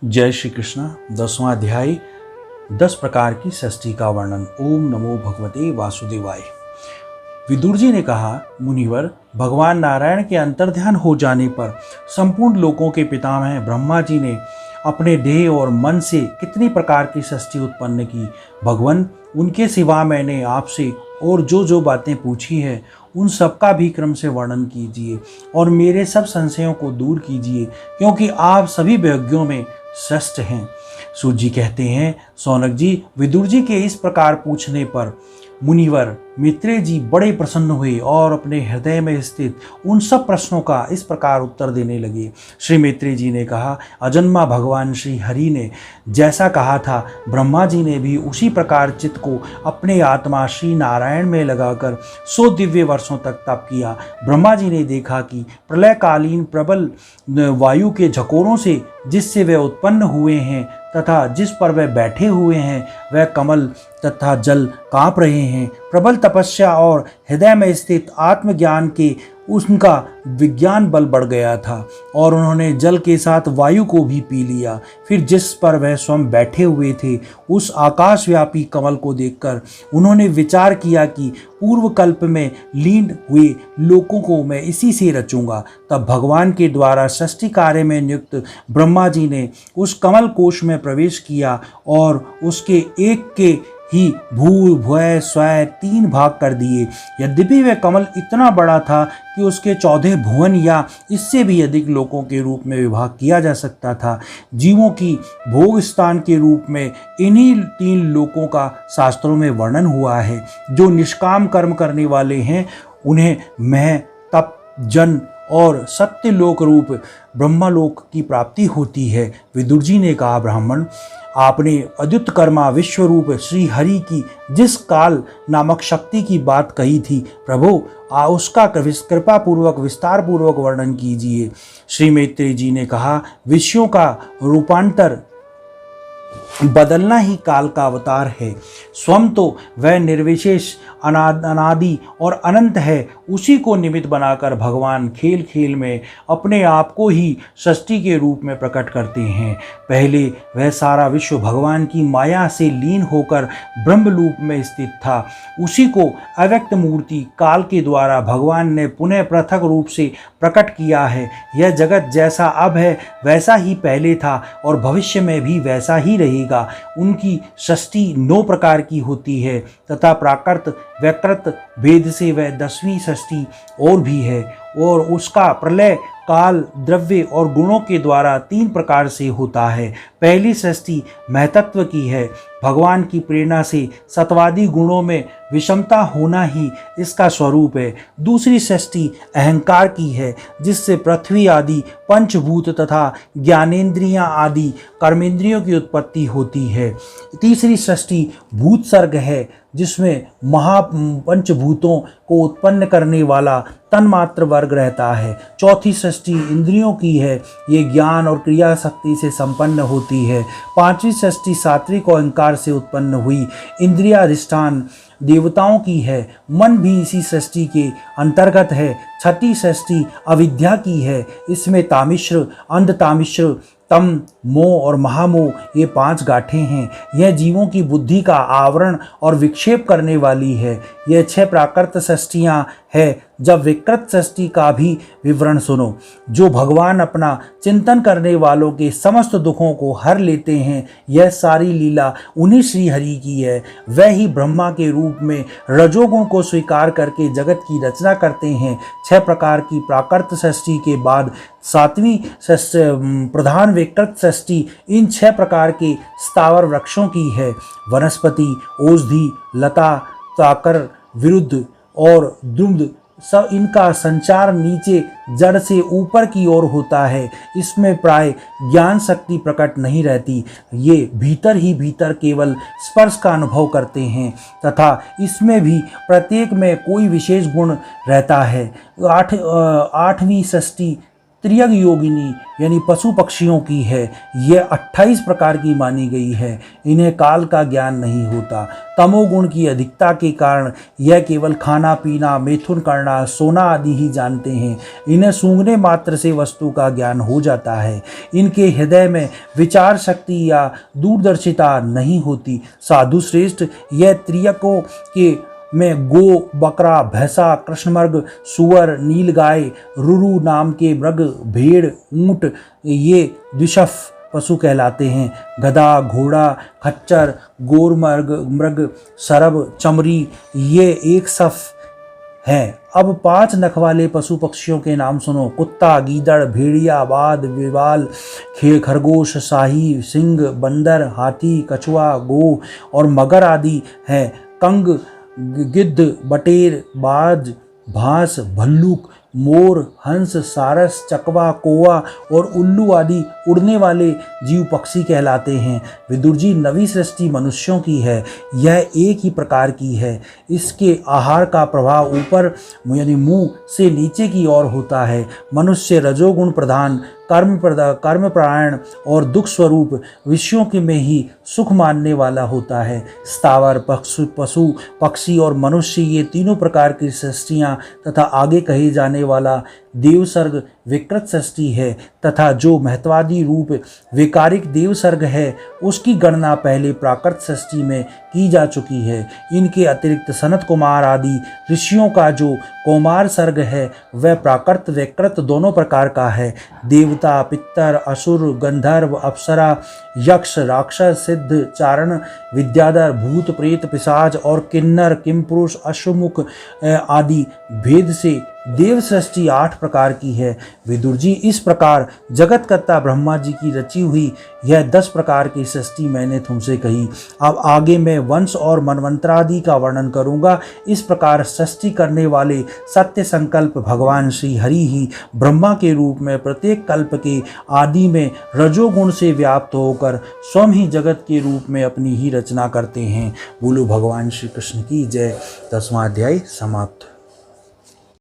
जय श्री कृष्ण। 10वां अध्याय 10 प्रकार की षष्ठी का वर्णन। ओम नमो भगवते वासुदेवाय। विदुर जी ने कहा, मुनिवर, भगवान नारायण के अंतर्ध्यान हो जाने पर संपूर्ण लोकों के पितामह ब्रह्मा जी ने अपने देह और मन से कितनी प्रकार की षष्ठी उत्पन्न की। भगवान, उनके सिवा मैंने आपसे और जो बातें पूछी है उन सब का भी क्रम से वर्णन कीजिए और मेरे सब संशयों को दूर कीजिए, क्योंकि आप सभी विज्ञों में श्रेष्ठ हैं। सूत जी कहते हैं, सौनक जी, विदुर जी के इस प्रकार पूछने पर मुनिवर मैत्रेय जी बड़े प्रसन्न हुए और अपने हृदय में स्थित उन सब प्रश्नों का इस प्रकार उत्तर देने लगे। श्री मैत्रेय जी ने कहा, अजन्मा भगवान श्री हरि ने जैसा कहा था, ब्रह्मा जी ने भी उसी प्रकार चित्त को अपने आत्मा श्री नारायण में लगाकर 100 दिव्य वर्षों तक तप किया। ब्रह्मा जी ने देखा कि प्रलयकालीन प्रबल वायु के झकोरों से जिससे वे उत्पन्न हुए हैं तथा जिस पर वे बैठे हुए हैं वह कमल तथा जल कांप रहे हैं। प्रबल तपस्या और हृदय में स्थित आत्मज्ञान के उनका विज्ञान बल बढ़ गया था और उन्होंने जल के साथ वायु को भी पी लिया। फिर जिस पर वह स्वयं बैठे हुए थे उस आकाशव्यापी कमल को देखकर उन्होंने विचार किया कि पूर्व कल्प में लीन हुए लोकों को मैं इसी से रचूंगा। तब भगवान के द्वारा षष्ठी कार्य में नियुक्त ब्रह्मा जी ने उस कमल कोश में प्रवेश किया और उसके एक के ही भू भुय स्वय 3 भाग कर दिए। यद्यपि वह कमल इतना बड़ा था कि उसके 14 भुवन या इससे भी अधिक लोकों के रूप में विभाग किया जा सकता था। जीवों की भोग स्थान के रूप में इन्हीं 3 लोकों का शास्त्रों में वर्णन हुआ है। जो निष्काम कर्म करने वाले हैं उन्हें मह, तप, जन और सत्य लोक रूप ब्रह्मलोक की प्राप्ति होती है। विदुर जी ने कहा, ब्राह्मण, आपने अद्युत कर्मा विश्वरूप श्री हरि की जिस काल नामक शक्ति की बात कही थी, प्रभु उसका कृपा पूर्वक विस्तार पूर्वक वर्णन कीजिए। श्री मैत्रेय जी ने कहा, विषयों का रूपांतर बदलना ही काल का अवतार है। स्वयं तो वह निर्विशेष अनादि और अनंत है। उसी को निमित्त बनाकर भगवान खेल खेल में अपने आप को ही षष्ठी के रूप में प्रकट करते हैं। पहले वह सारा विश्व भगवान की माया से लीन होकर ब्रह्मरूप में स्थित था। उसी को अव्यक्त मूर्ति काल के द्वारा भगवान ने पुनः पृथक रूप से प्रकट किया है। यह जगत जैसा अब है वैसा ही पहले था और भविष्य में भी वैसा ही रहेगा। उनकी षष्ठी 9 प्रकार की होती है तथा प्राकृत व्यकृत भेद से वह 10वीं षष्ठी और भी है और उसका प्रलय काल, द्रव्य और गुणों के द्वारा 3 प्रकार से होता है। पहली षष्ठी महतत्व की है। भगवान की प्रेरणा से सत्वादी गुणों में विषमता होना ही इसका स्वरूप है। दूसरी षष्ठी अहंकार की है, जिससे पृथ्वी आदि पंचभूत तथा ज्ञानेंद्रियां आदि कर्मेंद्रियों की उत्पत्ति होती है। तीसरी षष्ठी भूत सर्ग है, जिसमें पंचभूतों को उत्पन्न करने वाला तन्मात्र वर्ग रहता है। चौथी षष्ठी इंद्रियों की है, ये ज्ञान और क्रिया शक्ति से संपन्न होती है। 5वीं षष्ठी सात्विक और अहंकार से उत्पन्न हुई इंद्रियाधिष्ठान देवताओं की है। मन भी इसी षष्ठी के अंतर्गत है। 6ठी षष्ठी अविद्या की है। इसमें तामिश्र, अंधतामिश्र, तम, मोह और महामोह ये 5 गांठें हैं। यह जीवों की बुद्धि का आवरण और विक्षेप करने वाली है। यह 6 प्राकृत षष्ठियाँ है। जब विकृत षष्ठी का भी विवरण सुनो। जो भगवान अपना चिंतन करने वालों के समस्त दुखों को हर लेते हैं, यह सारी लीला उन्हीं श्री हरि की है। वह ही ब्रह्मा के रूप में रजोगुण को स्वीकार करके जगत की रचना करते हैं। 6 प्रकार की प्राकृत षष्ठी के बाद 7वीं प्रधान विकृत षष्ठी इन 6 प्रकार के स्थावर वृक्षों की है। वनस्पति, औषधि, लता, ताकर, विरुद्ध और द्रुमद सब इनका संचार नीचे जड़ से ऊपर की ओर होता है। इसमें प्राय ज्ञान शक्ति प्रकट नहीं रहती। ये भीतर ही भीतर केवल स्पर्श का अनुभव करते हैं तथा इसमें भी प्रत्येक में कोई विशेष गुण रहता है। 8वीं षष्ठी त्रियग योगिनी यानी पशु पक्षियों की है। यह 28 प्रकार की मानी गई है। इन्हें काल का ज्ञान नहीं होता। तमोगुण की अधिकता के कारण यह केवल खाना पीना, मैथुन करना, सोना आदि ही जानते हैं। इन्हें सूंघने मात्र से वस्तु का ज्ञान हो जाता है। इनके हृदय में विचार शक्ति या दूरदर्शिता नहीं होती। साधु श्रेष्ठ, यह त्रियकों के में गो, बकरा, भैंसा, कृष्णमृग, सुअर, नीलगाय, रुरु नाम के मृग, भेड़, ऊंट ये द्विशफ पशु कहलाते हैं। गधा, घोड़ा, खच्चर, गोरमर्ग, मृग, सरब, चमरी ये एक सफ हैं। अब 5 नख वाले पशु पक्षियों के नाम सुनो। कुत्ता, गीदड़, भेड़िया, बाज, बिवाल, खरगोश, शाही, सिंह, बंदर, हाथी, कछुआ, गो और मगर आदि हैं। कंग, गिद्ध, बटेर, बाज, भास, भल्लुक, मोर, हंस, सारस, चकवा, कौवा और उल्लू आदि उड़ने वाले जीव पक्षी कहलाते हैं। विदुर जी, नवी सृष्टि मनुष्यों की है। यह एक ही प्रकार की है। इसके आहार का प्रभाव ऊपर यानी मुंह से नीचे की ओर होता है। मनुष्य रजोगुण प्रधान, कर्म परायण और दुख स्वरूप विषयों के में ही सुख मानने वाला होता है। स्थावर, पशु, पक्षी और मनुष्य ये तीनों प्रकार की सृष्टियाँ तथा आगे कहे जाने वाला देवसर्ग विकृत सृष्टि है तथा जो महत्वादी रूप विकारिक देवसर्ग है उसकी गणना पहले प्राकृत सृष्टि में की जा चुकी है। इनके अतिरिक्त सनत कुमार आदि ऋषियों का जो कौमार सर्ग है वह प्राकृत विकृत दोनों प्रकार का है। देवता, पितर, असुर, गंधर्व, अप्सरा, यक्ष, राक्षस, सिद्ध, चारण, विद्याधर, भूत, प्रेत, पिशाच और किन्नर, किमपुरुष, अश्वमुख आदि भेद से देव सृष्टि 8 प्रकार की है। विदुर जी, इस प्रकार जगतकर्ता ब्रह्मा जी की रची हुई यह 10 प्रकार की सृष्टि मैंने तुमसे कही। अब आगे मैं वंश और मनवंतरादि का वर्णन करूंगा। इस प्रकार सृष्टि करने वाले सत्य संकल्प भगवान श्री हरि ही ब्रह्मा के रूप में प्रत्येक कल्प के आदि में रजोगुण से व्याप्त होकर स्वयं ही जगत के रूप में अपनी ही रचना करते हैं। बोलो भगवान श्री कृष्ण की जय। 10वां अध्याय समाप्त।